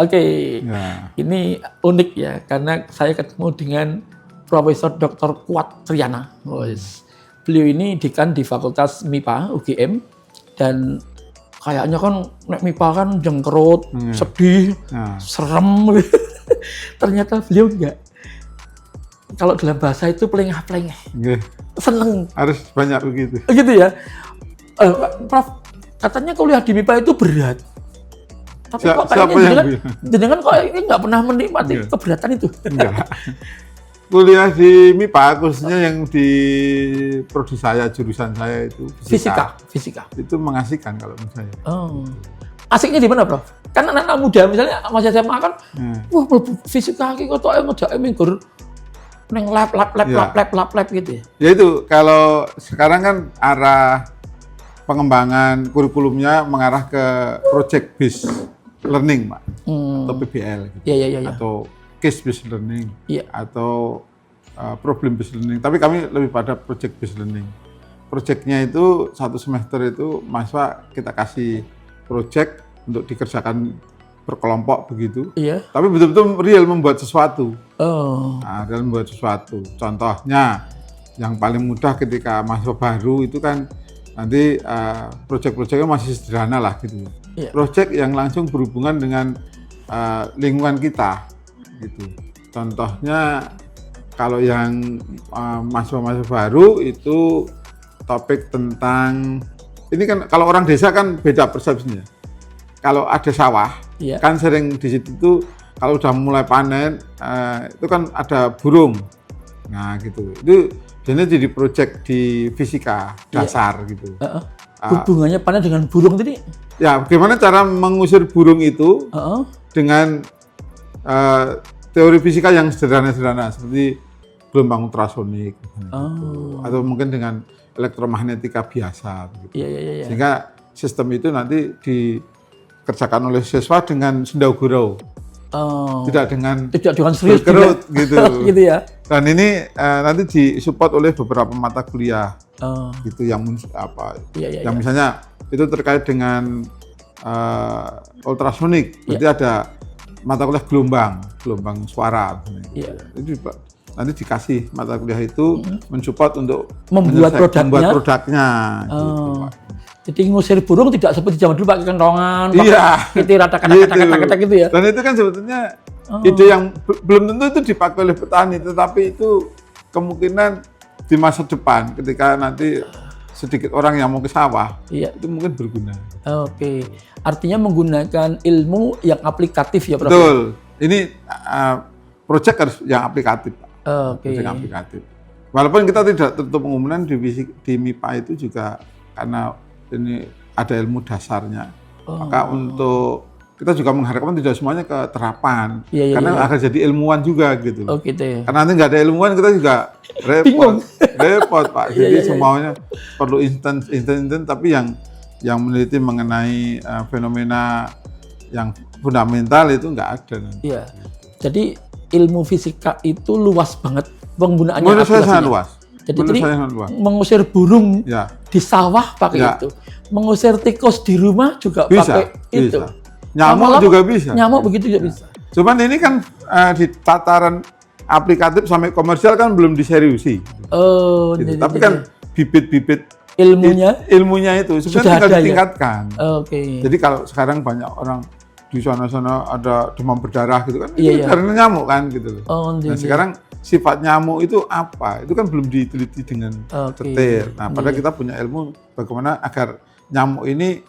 Oke. Ya. Ini unik ya, karena saya ketemu dengan Profesor Dr. Kuat Triana. Beliau ini dekan di Fakultas MIPA UGM, dan kayaknya kan nek MIPA kan jengkerut, sedih, serem. Ternyata beliau enggak. Kalau dalam bahasa itu pelengah-pelengah. Seneng. Harus banyak begitu. Gitu ya. Prof, katanya kuliah di MIPA itu berat. Tapi kok kayaknya jenengan kok ini nggak pernah menikmati keberatan itu. Enggak. Kuliah di MIPA khususnya yang di prodi saya, jurusan saya itu Fisika. Itu mengasihkan kalau menurut saya. Oh. Asiknya di mana, Prof? Kan anak-anak muda misalnya masih SMA kan, wah fisika iki kok ngejake minggur ning lab gitu ya. Ya itu kalau sekarang kan arah pengembangan kurikulumnya mengarah ke project based learning, Pak. Atau PBL gitu. Iya. Atau case based learning. Iya. Atau problem based learning. Tapi kami lebih pada project based learning. Projectnya itu satu semester itu mahasiswa kita kasih project untuk dikerjakan berkelompok begitu. Iya. Tapi betul-betul real membuat sesuatu. Oh. Nah, real membuat sesuatu. Contohnya yang paling mudah ketika mahasiswa baru itu kan nanti project-projectnya masih sederhana lah gitu. Iya. Project yang langsung berhubungan dengan lingkungan kita gitu. Contohnya kalau yang mahasiswa-mahasiswa baru itu topik tentang ini kan kalau orang desa kan beda persepsinya. Kalau ada sawah kan sering di situ tuh kalau udah mulai panen itu kan ada burung. Nah gitu. Itu jadi proyek di fisika dasar gitu. Hubungannya panen dengan burung tadi? Ya, bagaimana cara mengusir burung itu dengan teori fisika yang sederhana-sederhana seperti gelombang ultrasonik gitu. Atau mungkin dengan elektromagnetika biasa gitu. Iya. Sehingga sistem itu nanti dikerjakan oleh siswa dengan sendau gurau. Tidak dengan serius berkerut gitu. Gitu ya. Dan ini nanti disupport oleh beberapa mata kuliah gitu yang yang misalnya itu terkait dengan ultrasonik. Berarti ada mata kuliah gelombang suara. Itu nanti dikasih mata kuliah itu mensupport untuk membuat produknya. Gitu, Pak. Jadi ngusir burung tidak seperti zaman dulu pakai kentongan, itu kata gitu ya. Dan itu kan sebetulnya ide yang belum tentu itu dipakai oleh petani, tetapi itu kemungkinan di masa depan ketika nanti sedikit orang yang mau ke sawah, itu mungkin berguna. Oke, artinya menggunakan ilmu yang aplikatif ya, Prof? Betul. Ini proyek harus yang aplikatif, Pak. Yang aplikatif. Walaupun kita tidak tertutup kemungkinan di MIPA itu juga karena ini ada ilmu dasarnya, maka untuk kita juga mengharapkan tidak semuanya ke terapan, karena akan jadi ilmuwan juga gitu. Karena nanti nggak ada ilmuwan kita juga repot Pak. Jadi semuanya perlu instan, tapi yang meneliti mengenai fenomena yang fundamental itu nggak ada. Iya. Jadi ilmu fisika itu luas banget penggunaannya. Menurut saya sangat luas. Jadi mengusir burung di sawah pakai itu, mengusir tikus di rumah juga pakai itu. Nyamuk juga bisa. Nyamuk begitu juga bisa. Cuman ini kan di tataran aplikatif sampai komersial kan belum diseriusi. Gitu. Tapi kan bibit-bibit ilmunya itu sebenarnya tinggal ditingkatkan. Jadi kalau sekarang banyak orang di sana-sana ada demam berdarah gitu kan, itu karena nyamuk kan gitu. Nah sekarang sifat nyamuk itu apa? Itu kan belum diteliti dengan detail. Nah, padahal kita punya ilmu bagaimana agar nyamuk ini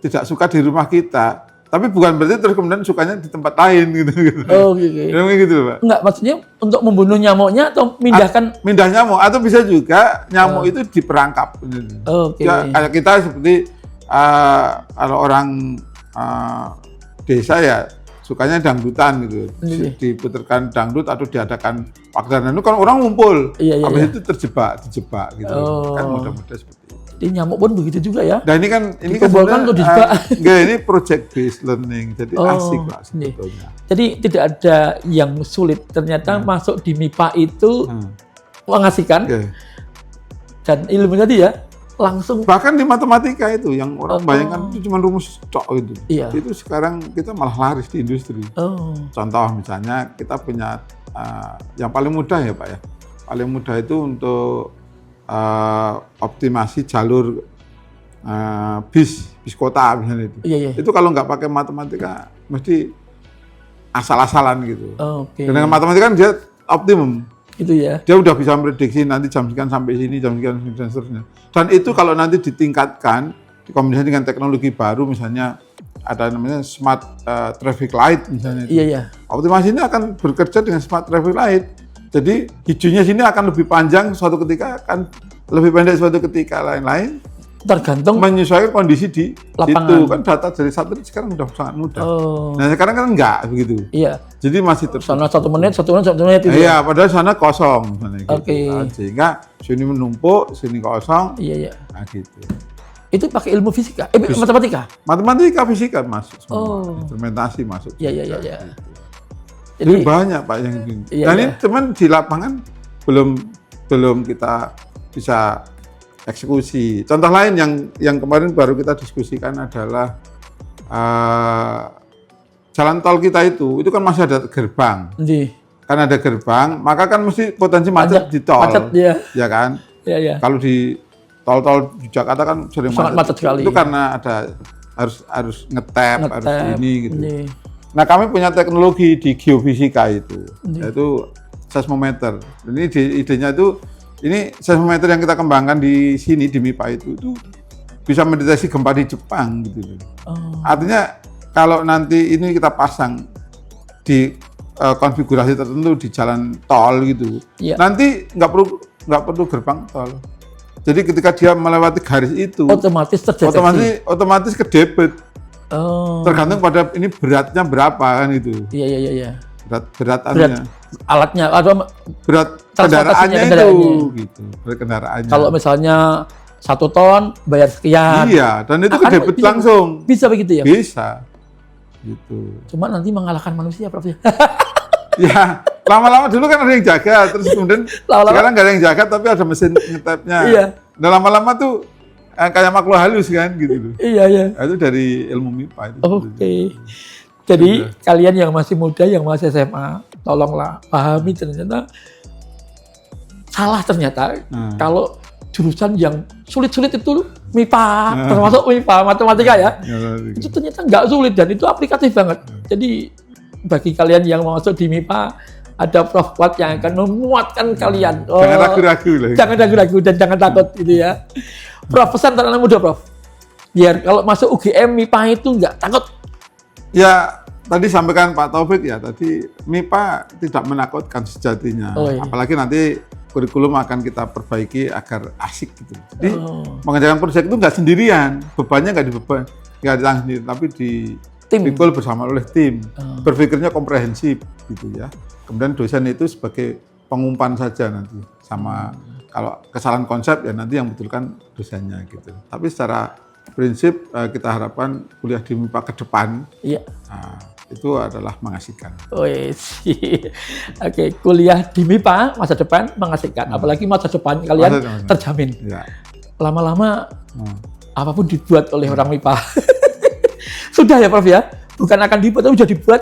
tidak suka di rumah kita. Tapi bukan berarti terus kemudian sukanya di tempat lain gitu. Gitu, Pak. Enggak, maksudnya untuk membunuh nyamuknya atau mindahkan? Mindah nyamuk, atau bisa juga nyamuk itu diperangkap. Kayak kita seperti kalau orang desa ya sukanya dangdutan gitu, diputarkan dangdut atau diadakan wakdanan itu kan orang ngumpul, habis itu dijebak gitu, kan mudah-mudah seperti itu. Jadi nyamuk pun begitu juga ya. Nah ini kan ini project based learning, jadi asik Pak sebetulnya. Jadi tidak ada yang sulit, ternyata masuk di MIPA itu mengasihkan dan ilmu tadi ya langsung. Bahkan di matematika itu yang orang bayangkan itu cuma rumus tok gitu. Iya. Itu sekarang kita malah laris di industri. Contoh misalnya kita punya yang paling mudah ya Pak ya. Paling mudah itu untuk optimasi jalur bis kota misalnya itu. Iya. Itu kalau nggak pakai matematika mesti asal-asalan gitu. Oke. Dengan matematika kan dia optimum. Itu ya. Dia udah bisa prediksi nanti jam sekian sampai sini, jam sekian dan seterusnya. Dan itu kalau nanti ditingkatkan, dikombinasi dengan teknologi baru, misalnya ada namanya smart traffic light misalnya. Iya. Optimasi ini akan bekerja dengan smart traffic light. Jadi hijaunya sini akan lebih panjang suatu ketika, akan lebih pendek suatu ketika, lain-lain. Tergantung menyesuaikan kondisi di lapangan. situ kan data dari satelit sekarang udah sangat mudah. Nah sekarang kan enggak begitu. Iya. Jadi masih terus. Sana 1 menit itu. Iya, padahal sana kosong misalnya gitu. Nah, sehingga sini menumpuk, sini kosong. Iya. Nah gitu. Itu pakai ilmu fisika, matematika. Matematika, fisika masuk semua. Instrumentasi masuk. Iya. Jadi banyak Pak yang gini. Dan ini cuman di lapangan belum kita bisa eksekusi. Contoh lain yang kemarin baru kita diskusikan adalah jalan tol kita itu kan masih ada gerbang. Kan ada gerbang, maka kan mesti potensi macet di tol. Macet, ya kan? Iya. Kalau di tol-tol di Jakarta kan sering macet sekali. Itu karena ada harus ngetap, harus ini gitu. Nah, kami punya teknologi di geofisika itu, yaitu seismometer. Ini idenya itu ini seismometer yang kita kembangkan di sini di MIPA itu bisa mendeteksi gempa di Jepang gitu. Artinya kalau nanti ini kita pasang di konfigurasi tertentu di jalan tol gitu, nanti nggak perlu gerbang tol. Jadi ketika dia melewati garis itu, otomatis terdeteksi. Otomatis kedebet. Tergantung pada ini beratnya berapa kan itu. Iya. Berat alatnya atau berat kendaraannya itu gitu. Berat kendaraannya. Kalau misalnya 1 ton bayar sekian. Iya, dan itu kedebet langsung. Bisa begitu ya? Bisa. Gitu. Cuma nanti mengalahkan manusia, Prof. Ya, lama-lama dulu kan ada yang jaga, terus kemudian sekarang nggak ada yang jaga, tapi ada mesin ngetapnya. Iya. Nah, lama-lama tuh kayak makhluk halus kan gitu. Iya. Nah, itu dari ilmu MIPA itu. Oke. Jadi kalian yang masih muda, yang masih SMA, tolonglah pahami ternyata salah ternyata kalau jurusan yang sulit-sulit itu MIPA, termasuk MIPA matematika ya, itu ternyata nggak sulit dan itu aplikatif banget. Jadi bagi kalian yang mau masuk di MIPA, ada Prof Kuat yang akan memuatkan kalian. Jangan ragu-ragu lah. Jangan ragu-ragu dan jangan takut gitu ya. Prof, pesan untuk anak muda, Prof. Biar kalau masuk UGM MIPA itu nggak takut. Ya, tadi sampaikan Pak Taufik ya, tadi MIPA tidak menakutkan sejatinya. Apalagi nanti kurikulum akan kita perbaiki agar asik gitu. Jadi mengerjakan proyek itu nggak sendirian, bebannya nggak ditanggung sendiri, tapi dipikul bersama oleh tim. Berpikirnya komprehensif gitu ya. Kemudian dosen itu sebagai pengumpan saja nanti, sama kalau kesalahan konsep ya nanti yang betulkan dosennya gitu. Tapi secara prinsip kita harapkan kuliah di MIPA ke depan. Iya. Itu adalah mengasihkan. Oke, kuliah di MIPA masa depan mengasihkan. Apalagi masa depan kalian terjamin. Ya. Lama-lama apapun dibuat oleh orang MIPA. Sudah ya Prof ya? Bukan akan dibuat, tapi sudah dibuat,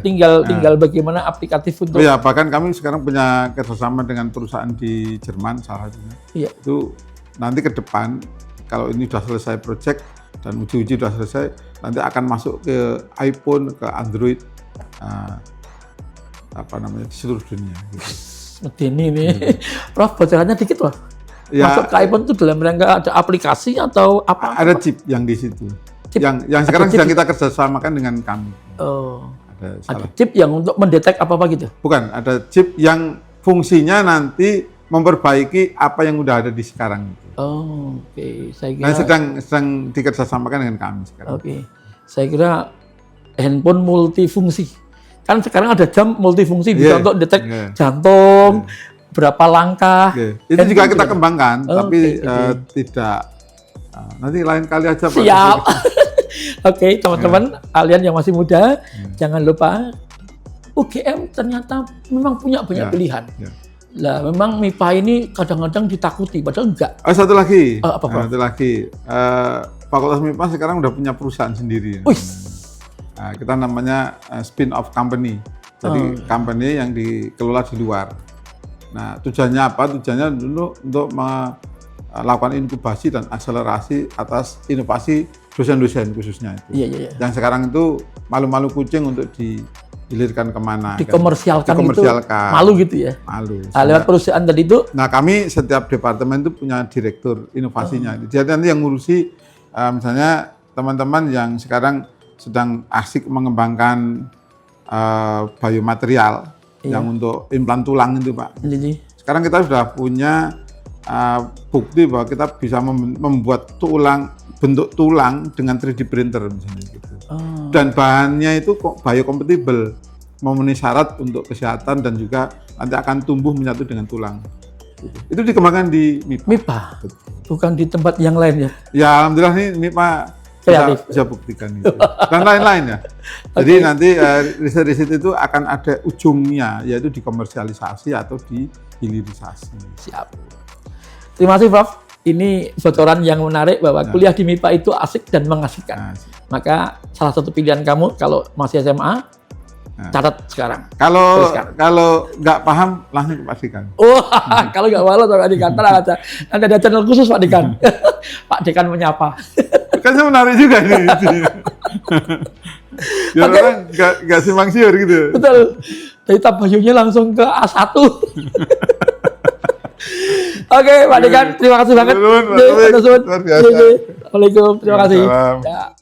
tinggal bagaimana aplikatif untuk. Ya, bahkan kami sekarang punya kerjasama dengan perusahaan di Jerman salah satunya. Iya. Itu nanti ke depan kalau ini sudah selesai proyek dan uji-uji sudah selesai, nanti akan masuk ke iPhone, ke Android, di seluruh dunia. Gitu. Ini Prof, bocorannya dikit loh. Ya, masuk ke iPhone itu dalam rangka ada aplikasi atau apa? Ada chip yang di situ. Yang sekarang sedang kita kerjasamakan dengan kami. Ada chip yang untuk mendetek apa gitu? Bukan, ada chip yang fungsinya nanti memperbaiki apa yang udah ada di sekarang. Oke. Saya kira sedang dikerjasamakan dengan kami sekarang. Oke. Saya kira handphone multifungsi. Kan sekarang ada jam multifungsi bisa untuk detek jantung, berapa langkah. Itu juga kita kembangkan, tapi tidak. Nanti lain kali aja Pak. Siap. Oke, teman-teman, kalian yang masih muda, jangan lupa UGM ternyata memang punya banyak pilihan. Lah, memang MIPA ini kadang-kadang ditakuti, padahal enggak. Oh, satu lagi. Apa, Prof? Satu lagi. Fakultas MIPA sekarang udah punya perusahaan sendiri. Wih. Nah, kita namanya spin-off company. Jadi company yang dikelola di luar. Nah, tujuannya apa? Tujuannya dulu untuk melakukan inkubasi dan akselerasi atas inovasi dosen-dosen khususnya itu. Iya. Yang sekarang itu malu-malu kucing untuk dilirkan kemana? Dikomersialkan itu malu gitu ya? Malu. Nah, lewat perusahaan tadi itu? Nah, kami setiap departemen itu punya direktur inovasinya. Jadi nanti yang ngurusi misalnya teman-teman yang sekarang sedang asik mengembangkan biomaterial yang untuk implan tulang itu, Pak. Jadi. Sekarang kita sudah punya bukti bahwa kita bisa membuat bentuk tulang dengan 3D printer misalnya gitu. Dan bahannya itu biocompatible, memenuhi syarat untuk kesehatan dan juga nanti akan tumbuh menyatu dengan tulang. Itu dikembangkan di MIPA. Bukan di tempat yang lain ya? Ya, alhamdulillah nih MIPA bisa buktikan itu. Dan lain-lain ya. Jadi nanti riset-riset itu akan ada ujungnya, yaitu dikomersialisasi atau dihilirisasi. Siap. Terima kasih Prof. Ini bocoran yang menarik bahwa kuliah di MIPA itu asik dan mengasihkan. Maka salah satu pilihan kamu kalau masih SMA, catat sekarang. Kalau nggak paham, langsung pastikan. Kalau nggak malu Pak Dekan, nanti ada channel khusus Pak Dekan. Pak Dekan menyapa. Kan menarik juga nih. Biar orang nggak simpang siur gitu. Betul. Dari tabayunya langsung ke A1. Oke, Pak Dekan, terima kasih banget. Luar biasa. Assalamualaikum, terima kasih. Ya.